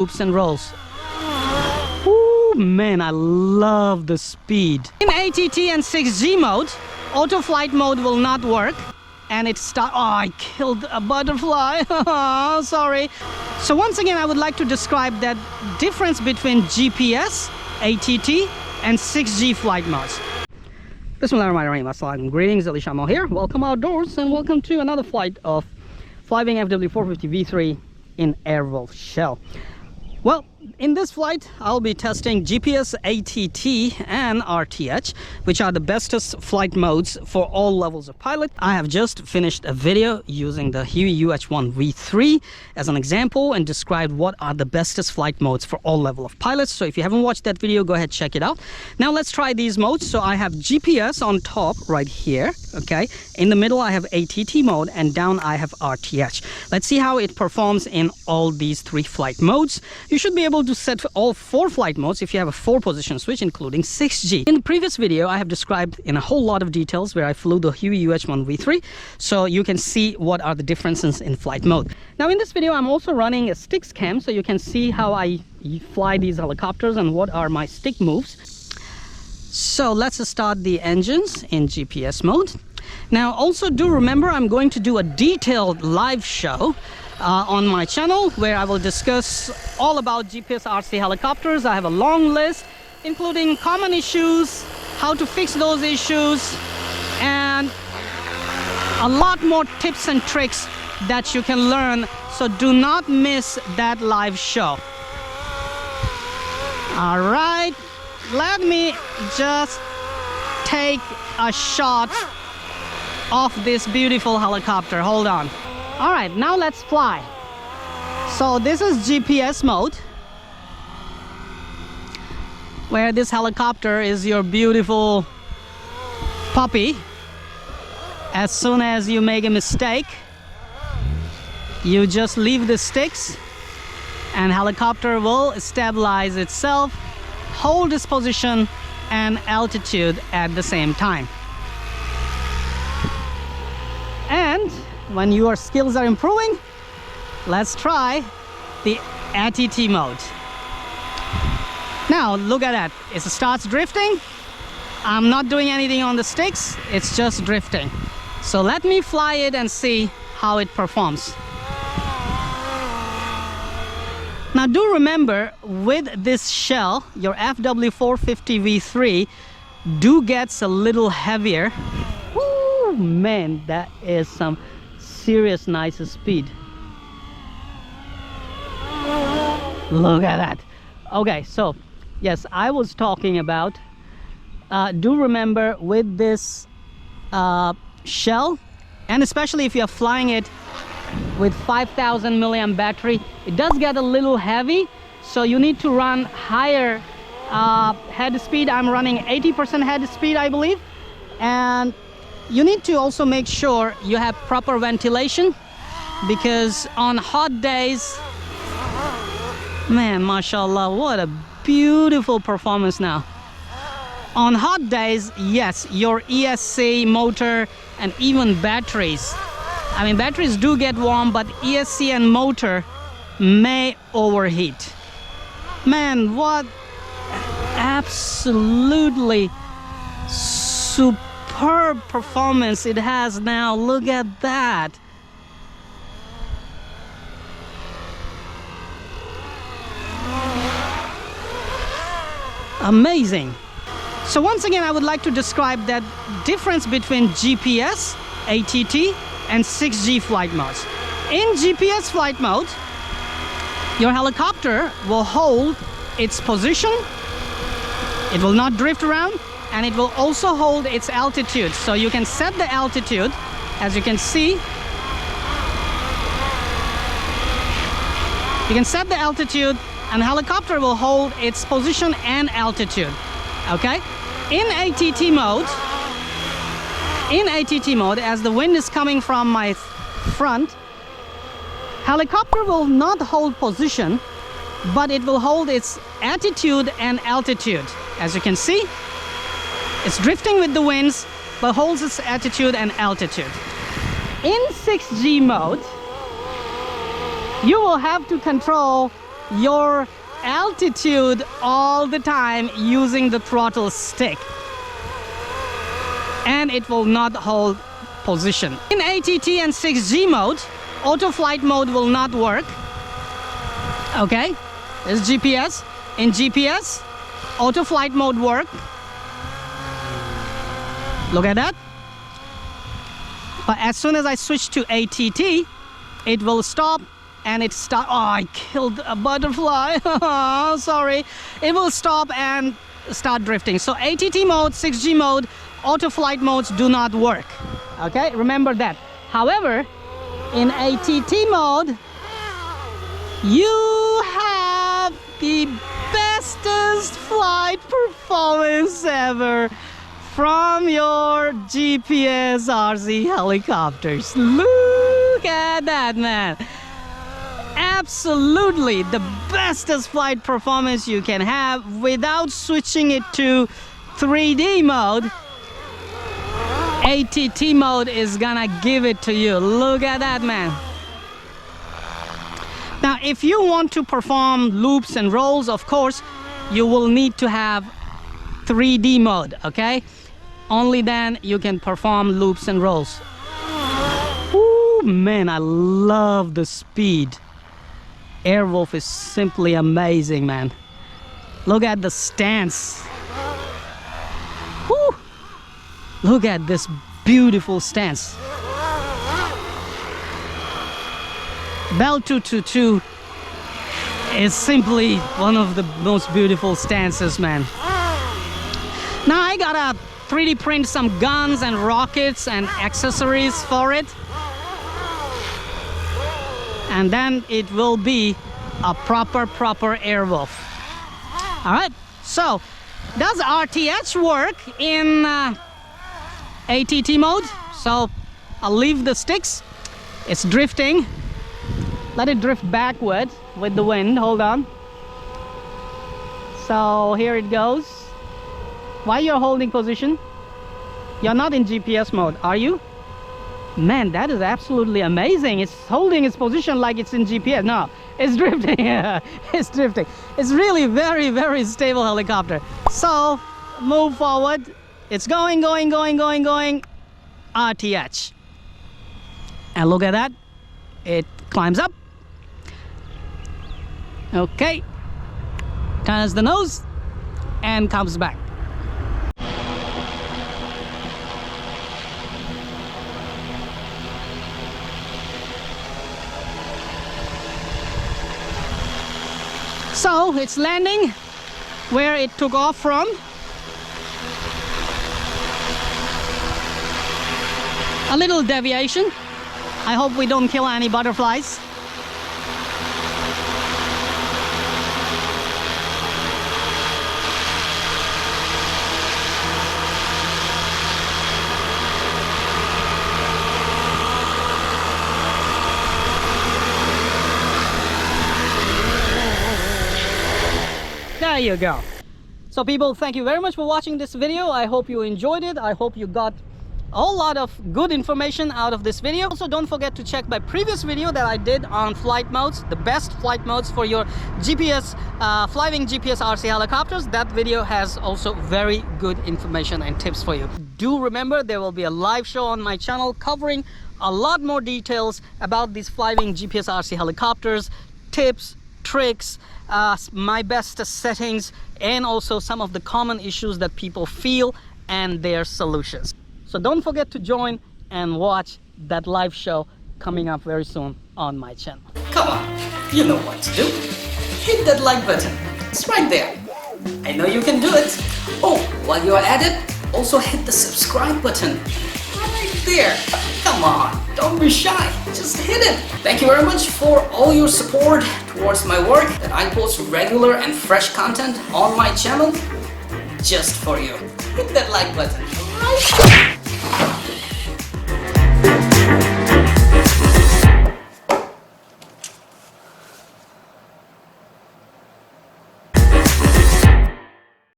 Oops and rolls. Ooh, man, I love the speed. In ATT and 6G mode, auto flight mode will not work. And it start. Oh, I killed a butterfly. Sorry. So once again, I would like to describe that difference between GPS, ATT, and 6G flight modes. Bismillahirrahmanirrahim. Assalamu. Greetings, alishanmao here. Welcome outdoors and welcome to another flight of Flywing FW450 V3 in Airwolf shell. Well, in this flight, I'll be testing GPS, ATT, and RTH, which are the bestest flight modes for all levels of pilot. I have just finished a video using the Huey UH-1 V3 as an example and described what are the bestest flight modes for all level of pilots. So if you haven't watched that video, go ahead, check it out. Now let's try these modes. So I have GPS on top right here, okay? In the middle, I have ATT mode, and down I have RTH. Let's see how it performs in all these three flight modes. You should be able to set all 4 flight modes if you have a 4-position switch, including 6G. In the previous video, I have described in a whole lot of details where I flew the Huey UH-1 V3, so you can see what are the differences in flight mode. Now in this video, I'm also running a sticks cam, so you can see how I fly these helicopters and what are my stick moves. So let's start the engines in GPS mode. Now also do remember, I'm going to do a detailed live show on my channel where I will discuss all about GPS RC helicopters. I have a long list including common issues, how to fix those issues, and a lot more tips and tricks that you can learn, so do not miss that live show. All right, let me just take a shot of this beautiful helicopter. Hold on. All right, now let's fly. So this is GPS mode, where this helicopter is your beautiful puppy. As soon as you make a mistake, you just leave the sticks and helicopter will stabilize itself, hold its position and altitude at the same time. And when your skills are improving, let's try the ATT mode. Now look at that, it starts drifting. I'm not doing anything on the sticks, it's just drifting. So let me fly it and see how it performs. Now do remember, with this shell, your FW450 V3 do gets a little heavier. Woo, man, that is some serious nice speed. Look at that. Okay, so yes, I was talking about do remember with this shell, and especially if you're flying it with 5,000 milliamp battery, it does get a little heavy, so you need to run higher head speed. I'm running 80% head speed, I believe, and you need to also make sure you have proper ventilation, because on hot days, man, mashallah, what a beautiful performance now. On hot days, yes, your ESC motor and even batteries, I mean batteries do get warm, but ESC and motor may overheat. Man, what absolutely superb performance it has now. Look at that. Amazing. So once again, I would like to describe that difference between GPS, ATT, and 6G flight modes. In GPS flight mode, your helicopter will hold its position, it will not drift around, and it will also hold its altitude. So you can set the altitude, as you can see. You can set the altitude, and the helicopter will hold its position and altitude. Okay? In ATT mode, as the wind is coming from my front, helicopter will not hold position, but it will hold its attitude and altitude. As you can see, it's drifting with the winds, but holds its attitude and altitude. In 6G mode, you will have to control your altitude all the time using the throttle stick, and it will not hold position. In ATT and 6G mode, auto flight mode will not work. Okay, this is GPS. In GPS, auto flight mode work. Look at that. But as soon as I switch to ATT, it will stop and it start. Oh, I killed a butterfly. Sorry. It will stop and start drifting. So ATT mode, 6G mode, auto flight modes do not work. Okay, remember that. However, in ATT mode, you have the bestest flight performance ever from your GPS RC helicopters. Look at that, man. Absolutely the bestest flight performance you can have without switching it to 3D mode. ATT mode is gonna give it to you. Look at that, man. Now, if you want to perform loops and rolls, of course, you will need to have 3D mode, okay? Only then you can perform loops and rolls. Ooh, man, I love the speed. Airwolf is simply amazing, man. Look at the stance. Woo! Look at this beautiful stance. Bell 222 is simply one of the most beautiful stances, man. Now I gotta 3D print some guns and rockets and accessories for it, and then it will be a proper Airwolf. All right, so does RTH work in ATT mode? So I'll leave the sticks. It's drifting. Let it drift backward with the wind. Hold on. So here it goes. Why you're holding position? You're not in GPS mode, are you? Man, that is absolutely amazing. It's holding its position like it's in GPS. No, it's drifting. It's drifting. It's really very stable helicopter. So move forward. It's going. RTH. And look at that. It climbs up. Okay. Turns the nose and comes back. So it's landing where it took off from. A little deviation. I hope we don't kill any butterflies. There you go. So people, thank you very much for watching this video. I hope you enjoyed it. I hope you got a whole lot of good information out of this video. Also, don't forget to check my previous video that I did on flight modes, the best flight modes for your GPS, Flywing GPS RC helicopters. That video has also very good information and tips for you. Do remember, there will be a live show on my channel covering a lot more details about these Flywing GPS RC helicopters, tips, tricks, my best settings, and also some of the common issues that people feel and their solutions. So don't forget to join and watch that live show coming up very soon on my channel. Come on, you know what to do. Hit that like button. It's right there. I know you can do it. Oh, while you're at it, also hit the subscribe button. Right there. Come on, don't be shy. Just hit it. Thank you very much for all your support towards my work, that I post regular and fresh content on my channel just for you. Hit that like button. Right.